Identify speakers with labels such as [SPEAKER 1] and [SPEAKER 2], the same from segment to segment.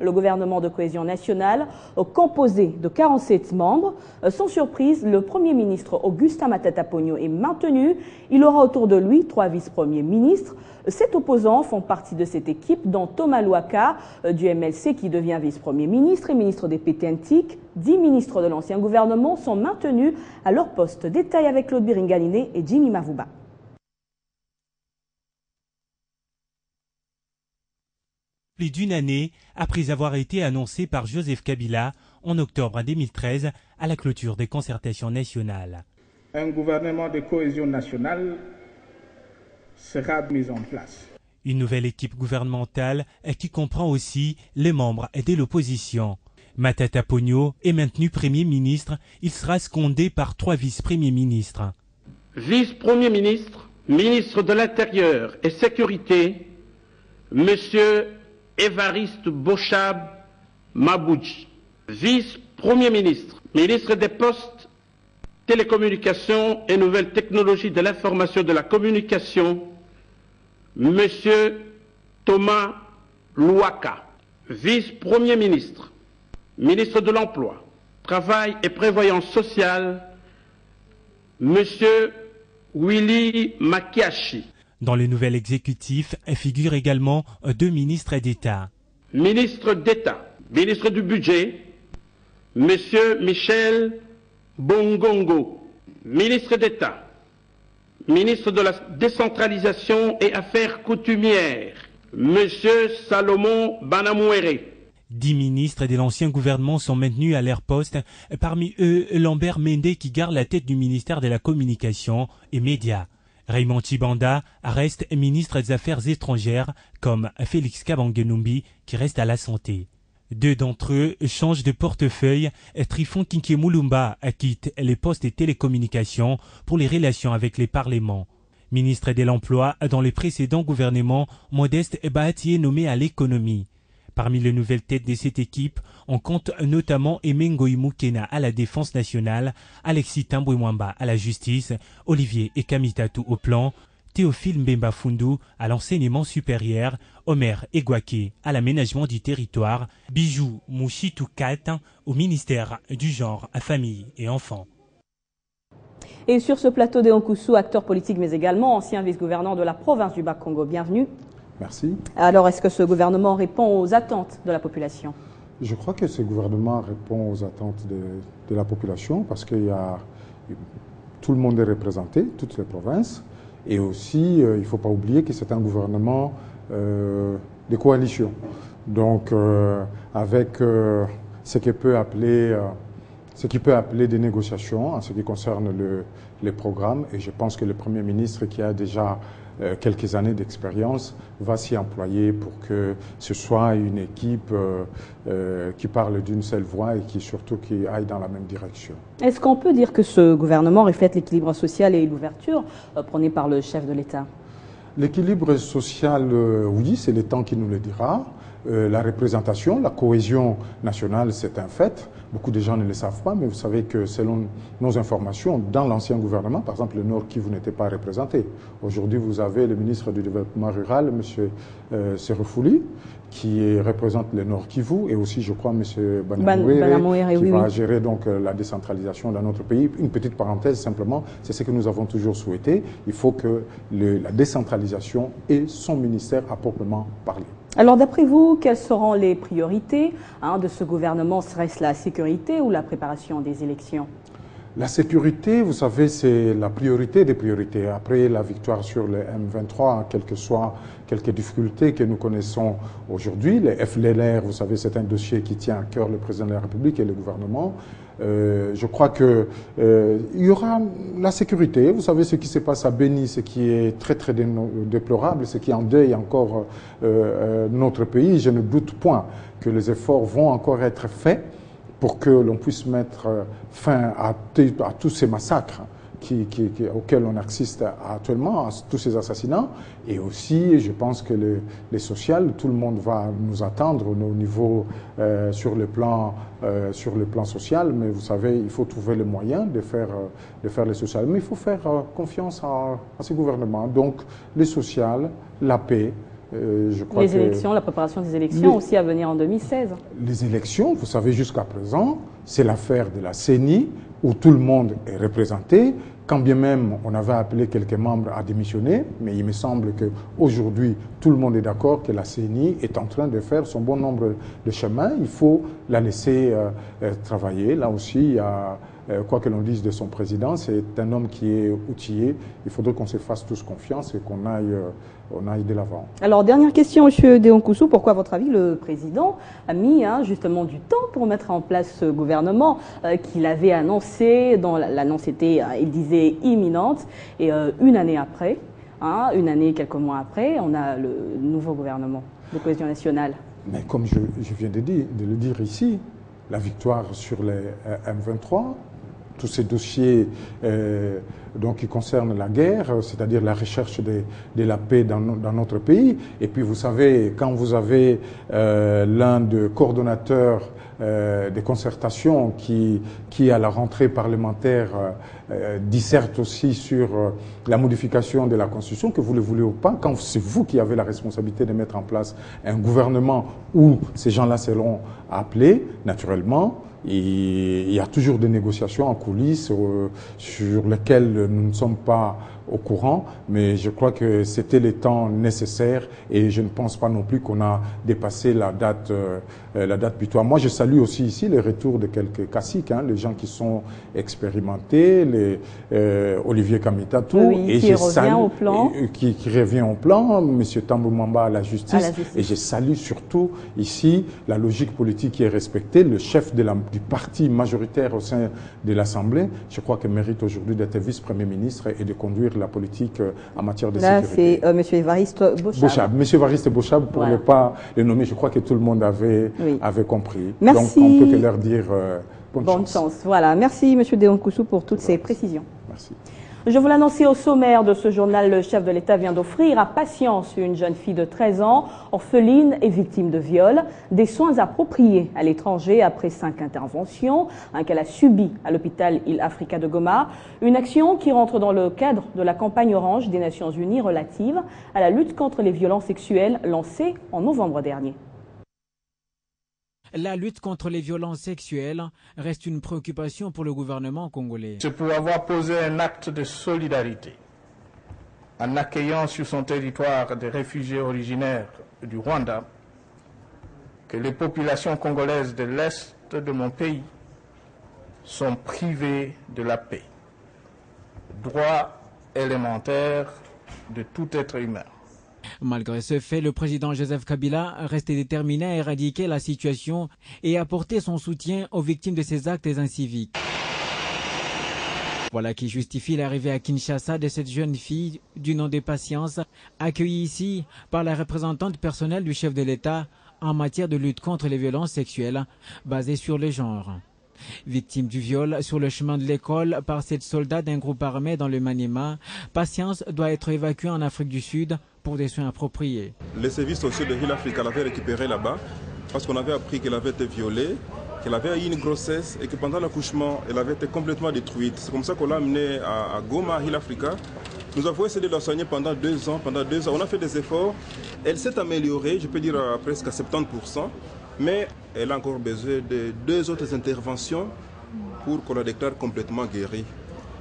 [SPEAKER 1] Le gouvernement de cohésion nationale, composé de 47 membres, sans surprise, le Premier ministre Augustin Matata Ponyo est maintenu. Il aura autour de lui 3 vice-premiers ministres. 7 opposants font partie de cette équipe, dont Thomas Louaka du MLC qui devient vice-premier ministre et ministre des Pétentik. 10 ministres de l'ancien gouvernement sont maintenus à leur poste. Détail avec Claude Biringaniné et Jimmy Mavouba.
[SPEAKER 2] Plus d'une année après avoir été annoncé par Joseph Kabila en octobre 2013 à la clôture des concertations nationales.
[SPEAKER 3] Un gouvernement de cohésion nationale sera mis en place.
[SPEAKER 2] Une nouvelle équipe gouvernementale qui comprend aussi les membres de l'opposition. Matata Ponyo est maintenu Premier ministre. Il sera secondé par 3 vice-premiers ministres.
[SPEAKER 4] Vice-premier ministre, ministre de l'Intérieur et Sécurité, Monsieur Évariste Bochab Mabouji. Vice-premier ministre, ministre des Postes, Télécommunications et Nouvelles Technologies de l'Information et de la Communication, Monsieur Thomas Louaka. Vice-premier ministre, ministre de l'Emploi, Travail et Prévoyance sociale, Monsieur Willy Makiashi.
[SPEAKER 2] Dans le nouvel exécutif figurent également 2 ministres d'État.
[SPEAKER 4] Ministre d'État, ministre du Budget, Monsieur Michel Bongongo. Ministre d'État, ministre de la Décentralisation et Affaires coutumières, Monsieur Salomon Banamouéré.
[SPEAKER 2] 10 ministres de l'ancien gouvernement sont maintenus à leur poste, parmi eux Lambert Mende qui garde la tête du ministère de la Communication et Médias. Raymond Tchibanda reste ministre des Affaires étrangères, comme Félix Kabangenumbi qui reste à la santé. 2 d'entre eux changent de portefeuille. Trifon Kinkemulumba quitte les postes de télécommunications pour les relations avec les parlements. Ministre de l'Emploi dans les précédents gouvernements, Modeste Bahati est nommé à l'économie. Parmi les nouvelles têtes de cette équipe, on compte notamment Emengoï Moukena à la Défense nationale, Alexis Tambouemwamba à la Justice, Olivier Ekamitatou au plan, Théophile Mbemba Fundu à l'enseignement supérieur, Omer Egwake à l'aménagement du territoire, Bijou Mouchitou Kat au ministère du genre, famille et enfants.
[SPEAKER 1] Et sur ce plateau de Onkoussou, acteur politique mais également ancien vice-gouverneur de la province du Bas-Congo. Bienvenue.
[SPEAKER 5] Merci. Alors,
[SPEAKER 1] est-ce que ce gouvernement répond aux attentes de la population?
[SPEAKER 5] Je crois que ce gouvernement répond aux attentes de la population parce que tout le monde est représenté, toutes les provinces. Et aussi, il ne faut pas oublier que c'est un gouvernement de coalition. Donc, avec ce qui peut appeler des négociations en ce qui concerne les programmes. Et je pense que le Premier ministre qui a déjà quelques années d'expérience va s'y employer pour que ce soit une équipe qui parle d'une seule voix et qui aille dans la même direction.
[SPEAKER 1] Est-ce qu'on peut dire que ce gouvernement reflète l'équilibre social et l'ouverture prônée par le chef de l'État?
[SPEAKER 5] L'équilibre social, oui, c'est le temps qui nous le dira. La représentation, la cohésion nationale, c'est un fait. Beaucoup de gens ne le savent pas, mais vous savez que selon nos informations, dans l'ancien gouvernement, par exemple, le Nord Kivu n'était pas représenté. Aujourd'hui, vous avez le ministre du Développement rural, M. Serefouli, qui représente le Nord Kivu, et aussi, je crois, M. Banamouéré, qui va gérer donc la décentralisation dans notre pays. Une petite parenthèse, simplement, c'est ce que nous avons toujours souhaité. Il faut que la décentralisation ait son ministère à proprement parler.
[SPEAKER 1] Alors, d'après vous, quelles seront les priorités de ce gouvernement? Serait-ce la sécurité ou la préparation des élections?
[SPEAKER 5] La sécurité, vous savez, c'est la priorité des priorités. Après la victoire sur le M23, quelles que soient quelques difficultés que nous connaissons aujourd'hui, les FLNR, vous savez, c'est un dossier qui tient à cœur le président de la République et le gouvernement. Je crois que il y aura la sécurité. Vous savez ce qui se passe à Béni, ce qui est très très déplorable, ce qui endeuille encore notre pays. Je ne doute point que les efforts vont encore être faits pour que l'on puisse mettre fin à tous ces massacres auxquels on assiste actuellement, à tous ces assassinats. Et aussi, je pense que les sociales, tout le monde va nous attendre au niveau sur le plan social. Mais vous savez, il faut trouver les moyens de faire les sociales. Mais il faut faire confiance à ces gouvernements. Donc, les sociales, la paix, Je crois
[SPEAKER 1] les élections, la préparation des élections aussi à venir en 2016.
[SPEAKER 5] Les élections, vous savez, jusqu'à présent, c'est l'affaire de la CENI où tout le monde est représenté. Quand bien même on avait appelé quelques membres à démissionner, mais il me semble qu'aujourd'hui, tout le monde est d'accord que la CENI est en train de faire son bon nombre de chemins. Il faut la laisser travailler. Là aussi, il y a, quoi que l'on dise de son président, c'est un homme qui est outillé. Il faudrait qu'on se fasse tous confiance et qu'on aille de l'avant. Alors, dernière question, M. Deonkoussou. Pourquoi, à votre avis, le président a mis justement du temps pour mettre en place ce gouvernement qu'il avait annoncé, dont l'annonce était, il disait, imminente, et une année après, une année, quelques mois après, on a le nouveau gouvernement de cohésion nationale. Mais comme je viens de le dire ici, la victoire sur les M23, tous ces dossiers donc, qui concernent la guerre, c'est-à-dire la recherche de la paix dans notre pays. Et puis vous savez, quand vous avez l'un des coordonnateurs des concertations qui à la rentrée parlementaire disserte aussi sur la modification de la Constitution, que vous le voulez ou pas, quand c'est vous qui avez la responsabilité de mettre en place un gouvernement où ces gens-là seront appelés, naturellement, il y a toujours des négociations en coulisses sur lesquelles nous ne sommes pas au courant, mais je crois que c'était le temps nécessaire et je ne pense pas non plus qu'on a dépassé la date butoir. Moi, je salue aussi ici les retours de quelques caciques, les gens qui sont expérimentés, Olivier Kamitatou, et qui revient au plan, M. Tambou Mwamba à la justice, et je salue surtout ici la logique politique qui est respectée, le chef du parti majoritaire au sein de l'Assemblée, je crois qu'il mérite aujourd'hui d'être vice-premier ministre et de conduire la politique en matière de sécurité. Là, c'est M. Évariste Bochab. M. Évariste Bochab, pour ne pas le nommer, je crois que tout le monde avait compris. Merci. Donc, on peut que leur dire bonne chance. Voilà. Merci, M. Deonkoussou, pour toutes ces précisions. Merci. Je vous l'annonçais au sommaire de ce journal, le chef de l'État vient d'offrir à Patience, une jeune fille de 13 ans, orpheline et victime de viol, des soins appropriés à l'étranger après 5 interventions qu'elle a subies à l'hôpital Il Africa de Goma. Une action qui rentre dans le cadre de la campagne Orange des Nations Unies relative à la lutte contre les violences sexuelles lancée en novembre dernier.
[SPEAKER 6] La lutte contre les violences sexuelles reste une préoccupation pour le gouvernement congolais.
[SPEAKER 3] C'est pour avoir posé un acte de solidarité en accueillant sur son territoire des réfugiés originaires du Rwanda que les populations congolaises de l'Est de mon pays sont privées de la paix, droit élémentaire de tout être humain.
[SPEAKER 6] Malgré ce fait, le président Joseph Kabila reste déterminé à éradiquer la situation et apporter son soutien aux victimes de ces actes inciviques. Voilà qui justifie l'arrivée à Kinshasa de cette jeune fille du nom de Patience, accueillie ici par la représentante personnelle du chef de l'État en matière de lutte contre les violences sexuelles basées sur le genre. Victime du viol sur le chemin de l'école par cette soldat d'un groupe armé dans le Maniema, Patience doit être évacuée en Afrique du Sud pour des soins appropriés.
[SPEAKER 7] Les services sociaux de Hill Africa l'avaient récupérée là-bas parce qu'on avait appris qu'elle avait été violée, qu'elle avait eu une grossesse et que pendant l'accouchement, elle avait été complètement détruite. C'est comme ça qu'on l'a amenée à Goma, à Hill Africa. Nous avons essayé de la soigner pendant 2 ans. On a fait des efforts. Elle s'est améliorée, je peux dire presque à 70%. Mais elle a encore besoin de 2 autres interventions pour qu'on la déclare complètement guérie.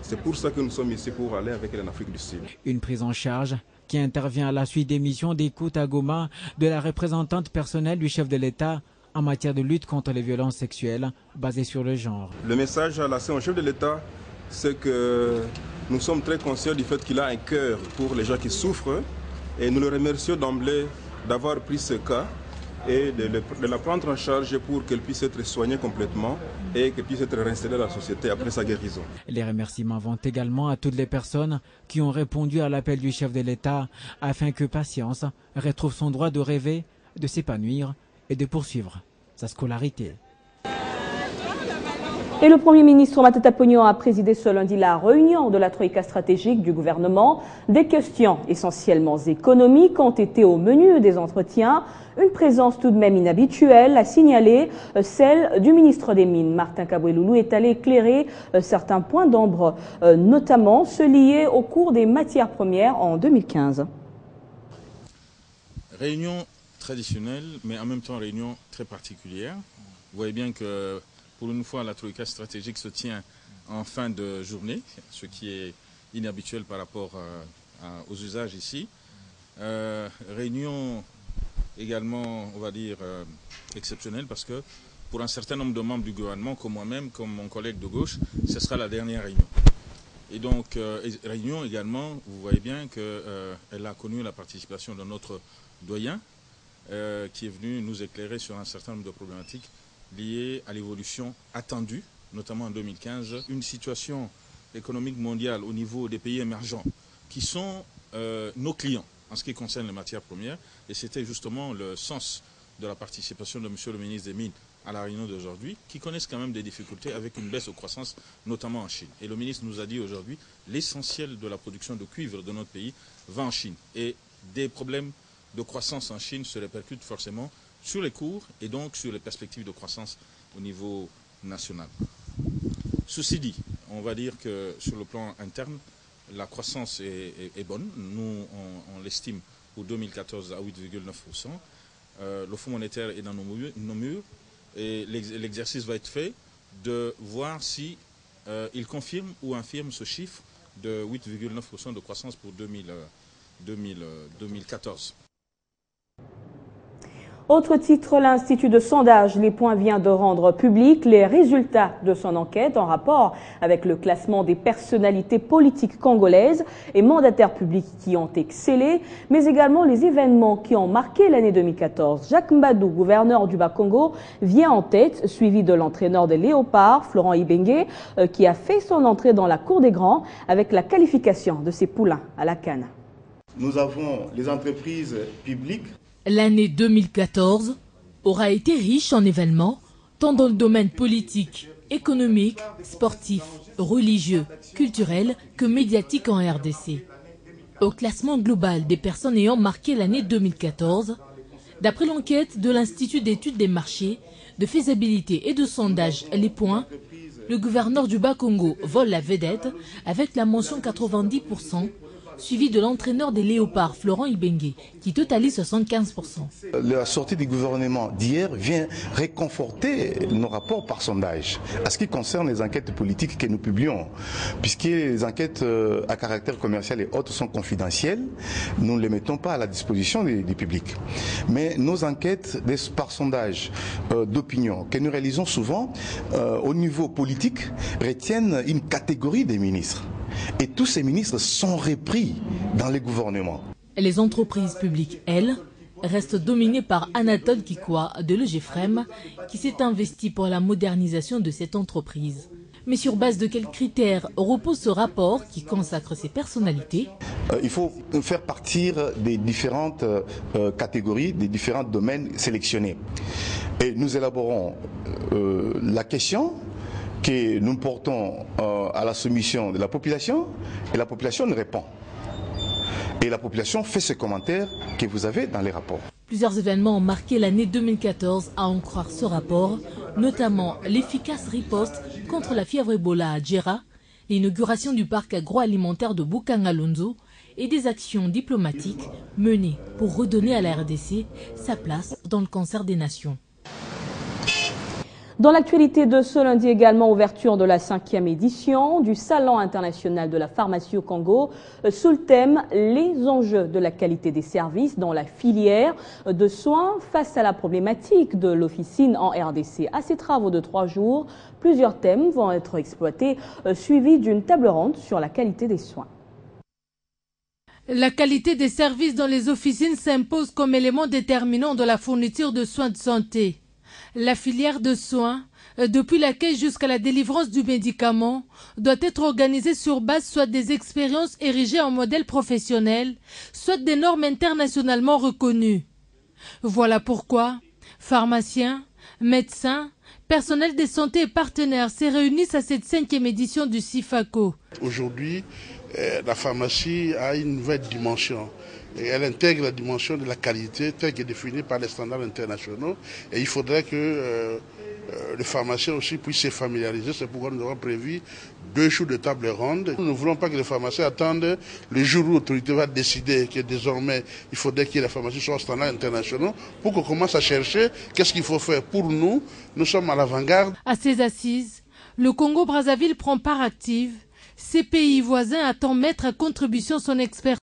[SPEAKER 7] C'est pour ça que nous sommes ici, pour aller avec elle en Afrique du Sud.
[SPEAKER 6] Une prise en charge qui intervient à la suite des missions d'écoute à Goma de la représentante personnelle du chef de l'État en matière de lutte contre les violences sexuelles basées sur le genre.
[SPEAKER 7] Le message lancé au chef de l'État, c'est que nous sommes très conscients du fait qu'il a un cœur pour les gens qui souffrent et nous le remercions d'emblée d'avoir pris ce cas et de la prendre en charge pour qu'elle puisse être soignée complètement et qu'elle puisse être réinstallée dans la société après sa guérison.
[SPEAKER 6] Les remerciements vont également à toutes les personnes qui ont répondu à l'appel du chef de l'État afin que Patience retrouve son droit de rêver, de s'épanouir et de poursuivre sa scolarité.
[SPEAKER 1] Et le Premier ministre Matata Ponyo a présidé ce lundi la réunion de la troïka stratégique du gouvernement. Des questions essentiellement économiques ont été au menu des entretiens. Une présence tout de même inhabituelle a signalé celle du ministre des Mines. Martin Kaboueloulou est allé éclairer certains points d'ombre, notamment ceux liés au cours des matières premières en 2015.
[SPEAKER 8] Réunion traditionnelle, mais en même temps réunion très particulière. Vous voyez bien que pour une fois, la Troïka stratégique se tient en fin de journée, ce qui est inhabituel par rapport aux usages ici. Réunion également, on va dire, exceptionnelle parce que pour un certain nombre de membres du gouvernement, comme moi-même, comme mon collègue de gauche, ce sera la dernière réunion. Et donc, réunion également, vous voyez bien qu'elle a connu la participation de notre doyen, qui est venu nous éclairer sur un certain nombre de problématiques liées à l'évolution attendue, notamment en 2015, une situation économique mondiale au niveau des pays émergents, qui sont nos clients en ce qui concerne les matières premières. Et c'était justement le sens de la participation de M. le ministre des Mines à la réunion d'aujourd'hui, qui connaissent quand même des difficultés avec une baisse de croissance, notamment en Chine. Et le ministre nous a dit aujourd'hui, l'essentiel de la production de cuivre de notre pays va en Chine. Et des problèmes de croissance en Chine se répercutent forcément sur les cours et donc sur les perspectives de croissance au niveau national. Ceci dit, on va dire que sur le plan interne, la croissance est bonne. Nous, on l'estime pour 2014 à 8,9%. Le Fonds monétaire est dans nos murs et l'exercice va être fait de voir si il confirme ou infirme ce chiffre de 8,9% de croissance pour 2014.
[SPEAKER 1] Autre titre, l'Institut de sondage Les Points vient de rendre public les résultats de son enquête en rapport avec le classement des personnalités politiques congolaises et mandataires publics qui ont excellé, mais également les événements qui ont marqué l'année 2014. Jacques Mbadou, gouverneur du Bas-Congo, vient en tête, suivi de l'entraîneur des Léopards, Florent Ibenge, qui a fait son entrée dans la cour des grands avec la qualification de ses poulains à la CAN.
[SPEAKER 9] Nous avons les entreprises publiques.
[SPEAKER 10] L'année 2014 aura été riche en événements, tant dans le domaine politique, économique, sportif, religieux, culturel que médiatique en RDC. Au classement global des personnes ayant marqué l'année 2014, d'après l'enquête de l'Institut d'études des marchés, de faisabilité et de sondage Les Points, le gouverneur du Bas-Congo vole la vedette avec la mention 90%, suivi de l'entraîneur des Léopards, Florent Ibenge, qui totalise 75%.
[SPEAKER 9] La sortie du gouvernement d'hier vient réconforter nos rapports par sondage. À ce qui concerne les enquêtes politiques que nous publions, puisque les enquêtes à caractère commercial et autres sont confidentielles, nous ne les mettons pas à la disposition du public. Mais nos enquêtes par sondage d'opinion que nous réalisons souvent au niveau politique retiennent une catégorie des ministres. Et tous ces ministres sont repris dans les gouvernements.
[SPEAKER 10] Les entreprises publiques, elles, restent dominées par Anatole Kikwa de l'EGFREM, qui s'est investi pour la modernisation de cette entreprise. Mais sur base de quels critères repose ce rapport qui consacre ces personnalités?
[SPEAKER 9] Il faut faire partir des différentes catégories, des différents domaines sélectionnés. Et nous élaborons la question que nous portons à la soumission de la population, et la population nous répond. Et la population fait ce commentaire que vous avez dans les rapports.
[SPEAKER 10] Plusieurs événements ont marqué l'année 2014, à en croire ce rapport, notamment l'efficace riposte contre la fièvre Ebola à Djera, l'inauguration du parc agroalimentaire de Bukangalonzo et des actions diplomatiques menées pour redonner à la RDC sa place dans le concert des nations.
[SPEAKER 1] Dans l'actualité de ce lundi également, ouverture de la 5e édition du Salon international de la pharmacie au Congo sous le thème « Les enjeux de la qualité des services dans la filière de soins face à la problématique de l'officine en RDC ». À ces travaux de 3 jours, plusieurs thèmes vont être exploités, suivis d'une table ronde sur la qualité des soins.
[SPEAKER 10] La qualité des services dans les officines s'impose comme élément déterminant de la fourniture de soins de santé. La filière de soins, depuis l'accueil jusqu'à la délivrance du médicament, doit être organisée sur base soit des expériences érigées en modèle professionnel, soit des normes internationalement reconnues. Voilà pourquoi pharmaciens, médecins, personnel de santé et partenaires se réunissent à cette 5e édition du CIFACO.
[SPEAKER 11] Aujourd'hui, la pharmacie a une nouvelle dimension. Et elle intègre la dimension de la qualité telle que définie par les standards internationaux. Et il faudrait que les pharmaciens aussi puissent se familiariser. C'est pourquoi nous avons prévu 2 jours de table ronde. Nous ne voulons pas que les pharmaciens attendent le jour où l'autorité va décider que désormais il faudrait que les pharmacies soient en standard internationaux pour qu'on commence à chercher qu'est-ce qu'il faut faire. Pour nous, nous sommes à l'avant-garde.
[SPEAKER 10] À ces assises, le Congo-Brazzaville prend part active. Ces pays voisins attendent mettre à contribution son expertise.